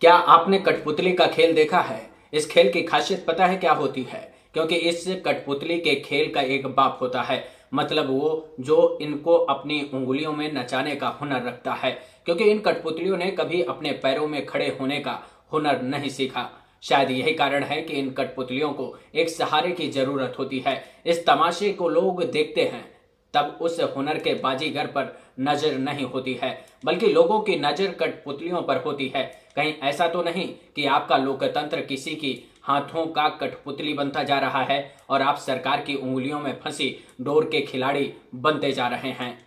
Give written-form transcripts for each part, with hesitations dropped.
क्या आपने कठपुतली का खेल देखा है? इस खेल की खासियत पता है क्या होती है? क्योंकि इस कठपुतली के खेल का एक बाप होता है, मतलब वो जो इनको अपनी उंगलियों में नचाने का हुनर रखता है। क्योंकि इन कठपुतलियों ने कभी अपने पैरों में खड़े होने का हुनर नहीं सीखा। शायद यही कारण है कि इन कठपुतलियों को एक सहारे की जरूरत होती है। इस तमाशे को लोग देखते हैं, तब उस हुनर के बाजीगर पर नजर नहीं होती है, बल्कि लोगों की नजर कठपुतलियों पर होती है। कहीं ऐसा तो नहीं कि आपका लोकतंत्र किसी की हाथों का कठपुतली बनता जा रहा है और आप सरकार की उंगलियों में फंसी डोर के खिलाड़ी बनते जा रहे हैं।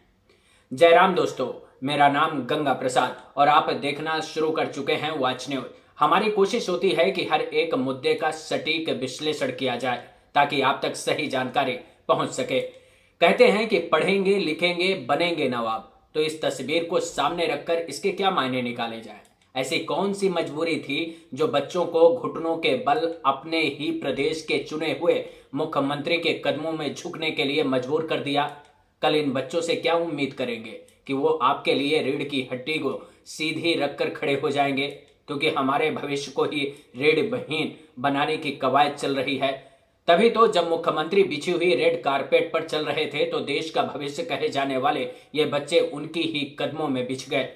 जयराम दोस्तों, मेरा नाम गंगा प्रसाद और आप देखना शुरू कर चुके हैं वॉच न्यूज। हमारी कोशिश होती है कि हर एक मुद्दे का सटीक विश्लेषण किया जाए ताकि आप तक सही जानकारी पहुंच सके। कहते हैं कि पढ़ेंगे लिखेंगे बनेंगे नवाब, तो इस तस्वीर को सामने रखकर इसके क्या मायने निकाले जाए? ऐसी कौन सी मजबूरी थी जो बच्चों को घुटनों के बल अपने ही प्रदेश के चुने हुए मुख्यमंत्री के कदमों में झुकने के लिए मजबूर कर दिया? कल इन बच्चों से क्या उम्मीद करेंगे कि वो आपके लिए रीढ़ की हड्डी को सीधी रखकर खड़े हो जाएंगे? क्योंकि हमारे भविष्य को ही रीढ़ बहीन बनाने की कवायद चल रही है। तभी तो जब मुख्यमंत्री बिछी हुई रेड कारपेट पर चल रहे थे तो देश का भविष्य कहे जाने वाले ये बच्चे उनकी ही कदमों में बिछ गए।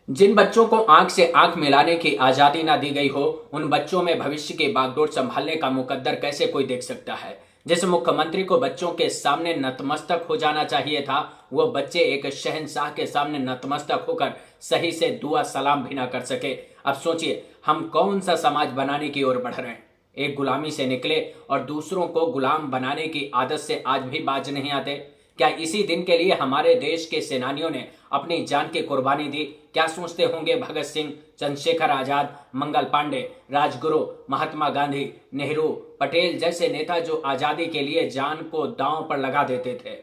जिन बच्चों को आंख से आंख मिलाने की आजादी ना दी गई हो, उन बच्चों में भविष्य की बागडोर संभालने का मुकद्दर कैसे कोई देख सकता है? जिस मुख्यमंत्री को बच्चों के सामने नतमस्तक हो जाना चाहिए था, वो बच्चे एक शहंशाह के सामने नतमस्तक होकर सही से दुआ सलाम भी ना कर सके। अब सोचिए, हम कौन सा समाज बनाने की ओर बढ़ रहे हैं? एक गुलामी से निकले और दूसरों को गुलाम बनाने की आदत से आज भी बाज नहीं आते। क्या इसी दिन के लिए हमारे देश के सेनानियों ने अपनी जान की कुर्बानी दी? क्या सोचते होंगे भगत सिंह, चंद्रशेखर आजाद, मंगल पांडे, राजगुरु, महात्मा गांधी, नेहरू, पटेल जैसे नेता जो आजादी के लिए जान को दांव पर लगा देते थे?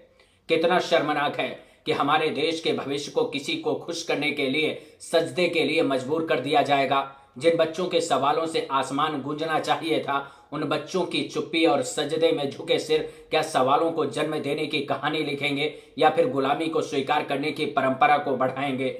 कितना शर्मनाक है कि हमारे देश के भविष्य को किसी को खुश करने के लिए सजदे के लिए मजबूर कर दिया जाएगा। जिन बच्चों के सवालों से आसमान गूंजना चाहिए था, उन बच्चों की चुप्पी और सजदे में झुके सिर क्या सवालों को जन्म देने की कहानी लिखेंगे या फिर गुलामी को स्वीकार करने की परंपरा को बढ़ाएंगे?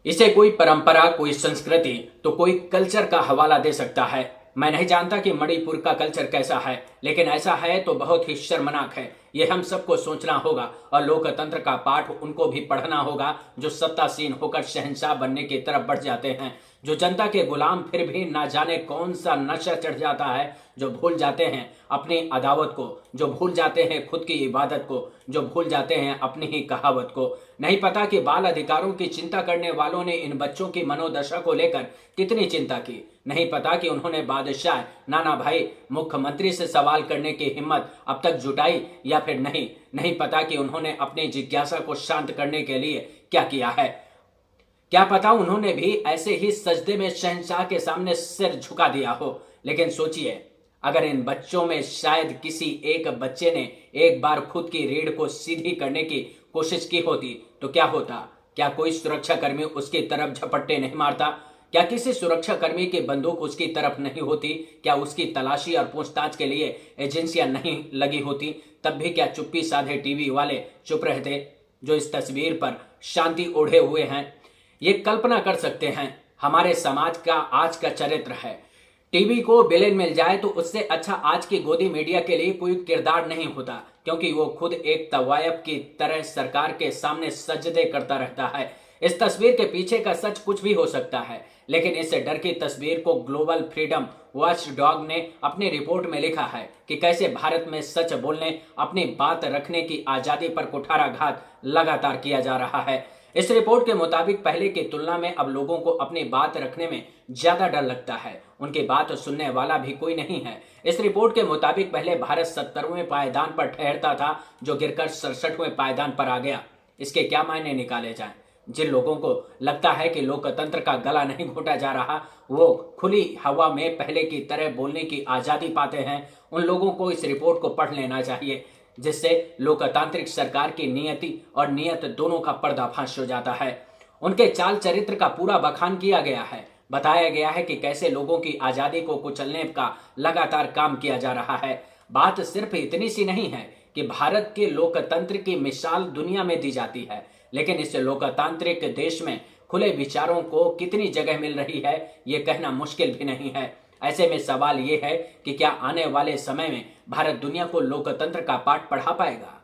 इसे कोई परंपरा, कोई संस्कृति तो कोई कल्चर का हवाला दे सकता है। मैं नहीं जानता कि मणिपुर का कल्चर कैसा है, लेकिन ऐसा है तो बहुत ही शर्मनाक है। ये हम सबको सोचना होगा और लोकतंत्र का पाठ उनको भी पढ़ना होगा जो सत्तासीन होकर शहंशाह बनने की तरफ बढ़ जाते हैं, जो जनता के गुलाम फिर भी ना जाने कौन सा नशा चढ़ जाता है, जो भूल जाते हैं अपनी अदावत को, जो भूल जाते हैं खुद की इबादत को, जो भूल जाते हैं अपनी ही कहावत को। नहीं पता कि बाल अधिकारों की चिंता करने वालों ने इन बच्चों की मनोदशा को लेकर कितनी चिंता की। नहीं पता कि उन्होंने बादशाह नाना भाई मुख्यमंत्री से सवाल करने की हिम्मत अब तक जुटाई या फिर नहीं। नहीं पता कि उन्होंने अपनी जिज्ञासा को शांत करने के लिए क्या किया है। क्या पता उन्होंने भी ऐसे ही सजदे में शहंशाह के सामने सिर झुका दिया हो। लेकिन सोचिए, अगर इन बच्चों में शायद किसी एक बच्चे ने एक बार खुद की रीढ़ को सीधी करने की कोशिश की होती तो क्या होता? क्या कोई सुरक्षाकर्मी उसकी तरफ झपट्टे नहीं मारता? क्या किसी सुरक्षाकर्मी की बंदूक उसकी तरफ नहीं होती? क्या उसकी तलाशी और पूछताछ के लिए एजेंसियां नहीं लगी होती? तब भी क्या चुप्पी साधे टीवी वाले चुप रहते? जो इस तस्वीर पर शांति ओढ़े हुए हैं, ये कल्पना कर सकते हैं हमारे समाज का आज का चरित्र है। टीवी को विलेन मिल जाए तो उससे अच्छा आज की गोदी मीडिया के लिए कोई किरदार नहीं होता, क्योंकि वो खुद एक तवायफ की तरह सरकार के सामने सजदे करता रहता है। इस तस्वीर के पीछे का सच कुछ भी हो सकता है, लेकिन इस डर की तस्वीर को ग्लोबल फ्रीडम वॉच डॉग ने अपनी रिपोर्ट में लिखा है कि कैसे भारत में सच बोलने, अपनी बात रखने की आजादी पर कुठाराघात लगातार किया जा रहा है। इस रिपोर्ट के मुताबिक पहले की तुलना में अब लोगों को अपनी बात रखने में ज्यादा डर लगता है, उनकी बात सुनने वाला भी कोई नहीं है। इस रिपोर्ट के मुताबिक पहले भारत 70वें पायदान पर ठहरता था, जो गिरकर 67वें पायदान पर आ गया। इसके क्या मायने निकाले जाएं? जिन लोगों को लगता है कि लोकतंत्र का गला नहीं घोटा जा रहा, वो खुली हवा में पहले की तरह बोलने की आजादी पाते हैं, उन लोगों को इस रिपोर्ट को पढ़ लेना चाहिए, जिससे लोकतांत्रिक सरकार की नियति और नियत दोनों का पर्दाफाश हो जाता है। उनके चाल चरित्र का पूरा बखान किया गया है। बताया गया है कि कैसे लोगों की आजादी को कुचलने का लगातार काम किया जा रहा है। बात सिर्फ इतनी सी नहीं है कि भारत के लोकतंत्र की मिसाल दुनिया में दी जाती है, लेकिन इस लोकतांत्रिक देश में खुले विचारों को कितनी जगह मिल रही है ये कहना मुश्किल भी नहीं है। ऐसे में सवाल ये है कि क्या आने वाले समय में भारत दुनिया को लोकतंत्र का पाठ पढ़ा पाएगा?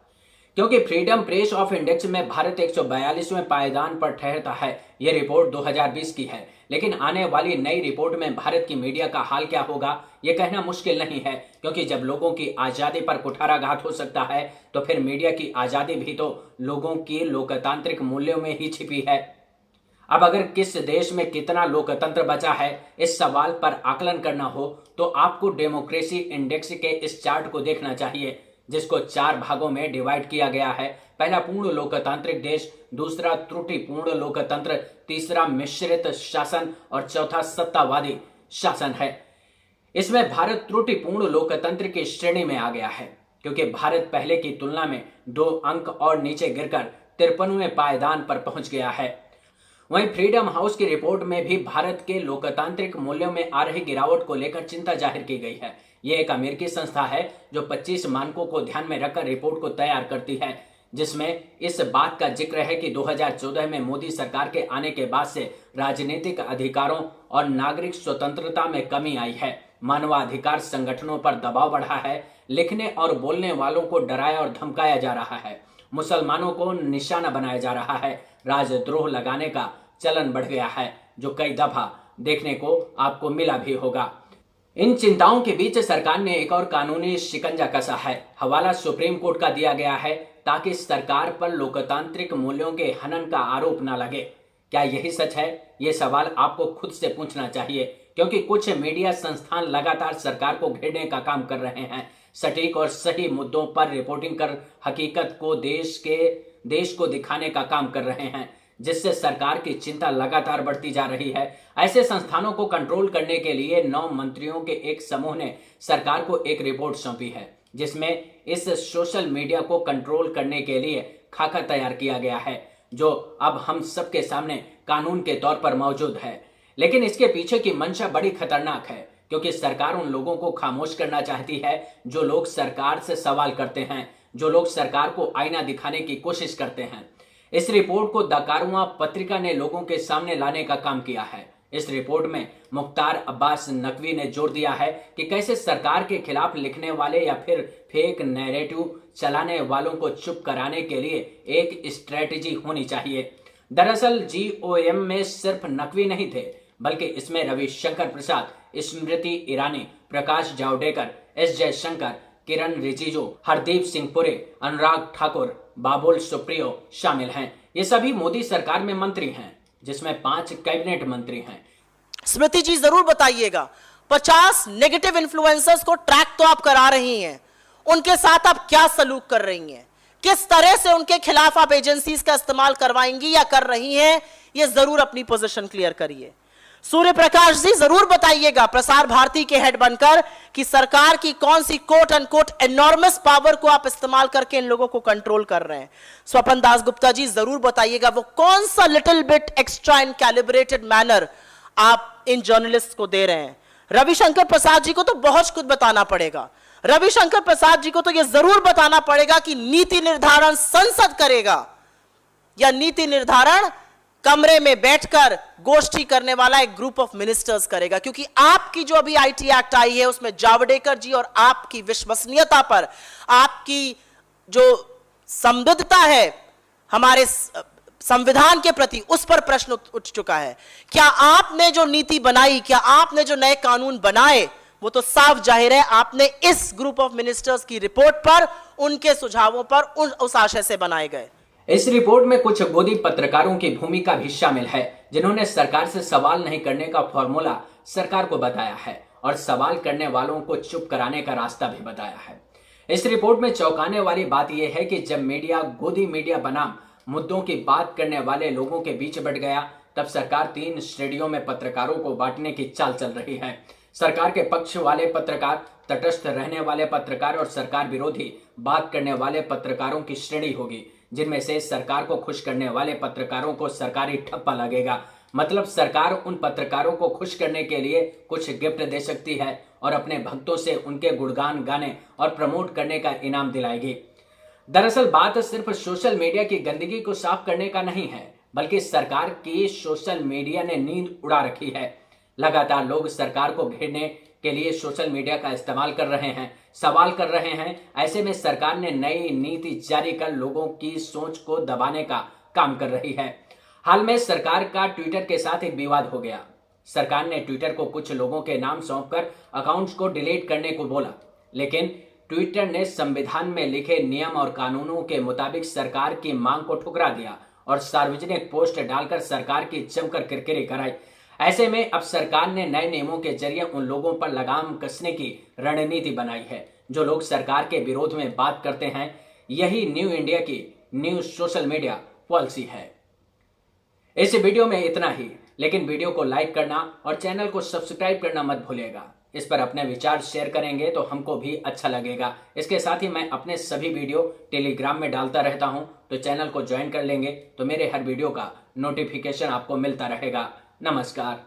क्योंकि फ्रीडम प्रेस ऑफ इंडेक्स में भारत 142वें पायदान पर ठहरता है। यह रिपोर्ट 2020 की है, लेकिन आने वाली नई रिपोर्ट में भारत की मीडिया का हाल क्या होगा यह कहना मुश्किल नहीं है, क्योंकि जब लोगों की आजादी पर कुठाराघात हो सकता है तो फिर मीडिया की आजादी भी तो लोगों की लोकतांत्रिक मूल्यों में ही छिपी है। अब अगर किस देश में कितना लोकतंत्र बचा है इस सवाल पर आकलन करना हो तो आपको डेमोक्रेसी इंडेक्स के इस चार्ट को देखना चाहिए, जिसको 4 भागों में डिवाइड किया गया है। पहला पूर्ण लोकतांत्रिक देश, दूसरा त्रुटिपूर्ण लोकतंत्र, तीसरा मिश्रित शासन और चौथा सत्तावादी शासन है। इसमें भारत त्रुटिपूर्ण लोकतंत्र की श्रेणी में आ गया है, क्योंकि भारत पहले की तुलना में 2 अंक और नीचे गिरकर 53वें पायदान पर पहुंच गया है। वहीं फ्रीडम हाउस की रिपोर्ट में भी भारत के लोकतांत्रिक मूल्यों में आ रही गिरावट को लेकर चिंता जाहिर की गई है। यह एक अमेरिकी संस्था है जो 25 मानकों को ध्यान में रखकर रिपोर्ट को तैयार करती है, जिसमें इस बात का जिक्र है कि 2014 में मोदी सरकार के आने के बाद से राजनीतिक अधिकारों और नागरिक स्वतंत्रता में कमी आई है। मानवाधिकार संगठनों पर दबाव बढ़ा है, लिखने और बोलने वालों को डराया और धमकाया जा रहा है, मुसलमानों को निशाना बनाया जा रहा है, राजद्रोह लगाने का चलन बढ़ गया है, जो कई दफा देखने को आपको मिला भी होगा। इन चिंताओं के बीच सरकार ने एक और कानूनी शिकंजा कसा है। हवाला सुप्रीम कोर्ट का दिया गया है ताकि सरकार पर लोकतांत्रिक मूल्यों के हनन का आरोप न लगे। क्या यही सच है? ये सवाल आपको खुद से पूछना चाहिए, क्योंकि कुछ मीडिया संस्थान लगातार सरकार को घेरने का काम कर रहे हैं। सटीक और सही मुद्दों पर रिपोर्टिंग कर हकीकत को देश को दिखाने का काम कर रहे हैं, जिससे सरकार की चिंता लगातार बढ़ती जा रही है। ऐसे संस्थानों को कंट्रोल करने के लिए 9 मंत्रियों के एक समूह ने सरकार को एक रिपोर्ट सौंपी है, जिसमें इस सोशल मीडिया को कंट्रोल करने के लिए खाका तैयार किया गया है, जो अब हम सबके सामने कानून के तौर पर मौजूद है। लेकिन इसके पीछे की मंशा बड़ी खतरनाक है, क्योंकि सरकार उन लोगों को खामोश करना चाहती है जो लोग सरकार से सवाल करते हैं, जो लोग सरकार को आईना दिखाने की कोशिश करते हैं। इस रिपोर्ट को द कारवां पत्रिका ने लोगों के सामने लाने का काम किया है। इस रिपोर्ट में मुख्तार अब्बास नकवी ने जोर दिया है कि कैसे सरकार के खिलाफ लिखने वाले या फिर फेक नैरेटिव चलाने वालों को चुप कराने के लिए एक स्ट्रेटजी होनी चाहिए। दरअसल GOM में सिर्फ नकवी नहीं थे, बल्कि इसमें रविशंकर प्रसाद, स्मृति ईरानी, प्रकाश जावड़ेकर, S जयशंकर, किरण रिजिजू, हरदीप सिंह पुरी, अनुराग ठाकुर, बाबुल सुप्रियो शामिल हैं। ये सभी मोदी सरकार में मंत्री हैं, जिसमें 5 कैबिनेट मंत्री हैं। स्मृति जी जरूर बताइएगा, 50 नेगेटिव इन्फ्लुएंसर्स को ट्रैक तो आप करा रही हैं, उनके साथ आप क्या सलूक कर रही हैं, किस तरह से उनके खिलाफ आप एजेंसीज का इस्तेमाल करवाएंगी या कर रही हैं, ये जरूर अपनी पोजीशन क्लियर करिए। सूर्य प्रकाश जी जरूर बताइएगा, प्रसार भारती के हेड बनकर, कि सरकार की कौन सी कोट अनकोट एनॉर्मस पावर को आप इस्तेमाल करके इन लोगों को कंट्रोल कर रहे हैं। स्वपन दास गुप्ता जी जरूर बताइएगा, वो कौन सा लिटिल बिट एक्स्ट्रा इन कैलिब्रेटेड मैनर आप इन जर्नलिस्ट को दे रहे हैं। रविशंकर प्रसाद जी को तो बहुत कुछ बताना पड़ेगा। रविशंकर प्रसाद जी को तो यह जरूर बताना पड़ेगा कि नीति निर्धारण संसद करेगा या नीति निर्धारण कमरे में बैठकर गोष्ठी करने वाला एक ग्रुप ऑफ मिनिस्टर्स करेगा। क्योंकि आपकी जो अभी IT एक्ट आई है उसमें जावड़ेकर जी और आपकी विश्वसनीयता पर, आपकी जो संविद्धता है हमारे संविधान के प्रति, उस पर प्रश्न उठ चुका है। क्या आपने जो नीति बनाई, क्या आपने जो नए कानून बनाए, वो तो साफ जाहिर है आपने इस ग्रुप ऑफ मिनिस्टर्स की रिपोर्ट पर, उनके सुझावों पर, उस आशय से बनाए गए। इस रिपोर्ट में कुछ गोदी पत्रकारों की भूमिका भी शामिल है, जिन्होंने सरकार से सवाल नहीं करने का फॉर्मूला सरकार को बताया है और सवाल करने वालों को चुप कराने का रास्ता भी बताया है। इस रिपोर्ट में चौंकाने वाली बात यह है कि जब मीडिया गोदी मीडिया बनाम मुद्दों की बात करने वाले लोगों के बीच बढ़ गया, तब सरकार 3 श्रेणियों में पत्रकारों को बांटने की चाल चल रही है। सरकार के पक्ष वाले पत्रकार, तटस्थ रहने वाले पत्रकार और सरकार विरोधी बात करने वाले पत्रकारों की श्रेणी होगी, जिनमें से सरकार को खुश करने वाले पत्रकारों को सरकारी ठप्पा लगेगा। मतलब सरकार उन पत्रकारों को खुश करने के लिए कुछ गिफ्ट दे सकती है और अपने भक्तों से उनके गुणगान गाने और प्रमोट करने का इनाम दिलाएगी। दरअसल बात सिर्फ सोशल मीडिया की गंदगी को साफ करने का नहीं है, बल्कि सरकार की सोशल मीडिया ने नींद उड़ा रखी है। लगातार लोग सरकार को घेरने के लिए सोशल मीडिया का इस्तेमाल कर रहे हैं, सवाल कर रहे हैं। ऐसे में सरकार ने नई नीति जारी कर लोगों की सोच को दबाने का काम कर रही है। हाल में सरकार का ट्विटर के साथ एक विवाद हो गया। सरकार ने ट्विटर को कुछ लोगों के नाम सौंपकर अकाउंट्स को डिलीट करने को बोला, लेकिन ट्विटर ने संविधान में लिखे नियम और कानूनों के मुताबिक सरकार की मांग को ठुकरा दिया और सार्वजनिक पोस्ट डालकर सरकार की जमकर किरकिरी कराई। ऐसे में अब सरकार ने नए नियमों के जरिए उन लोगों पर लगाम कसने की रणनीति बनाई है जो लोग सरकार के विरोध में बात करते हैं। यही न्यू इंडिया की न्यू सोशल मीडिया पॉलिसी है। इस वीडियो में इतना ही, लेकिन वीडियो को लाइक करना और चैनल को सब्सक्राइब करना मत भूलिएगा। इस पर अपने विचार शेयर करेंगे तो हमको भी अच्छा लगेगा। इसके साथ ही मैं अपने सभी वीडियो टेलीग्राम में डालता रहता हूं, तो चैनल को ज्वाइन कर लेंगे तो मेरे हर वीडियो का नोटिफिकेशन आपको मिलता रहेगा। नमस्कार।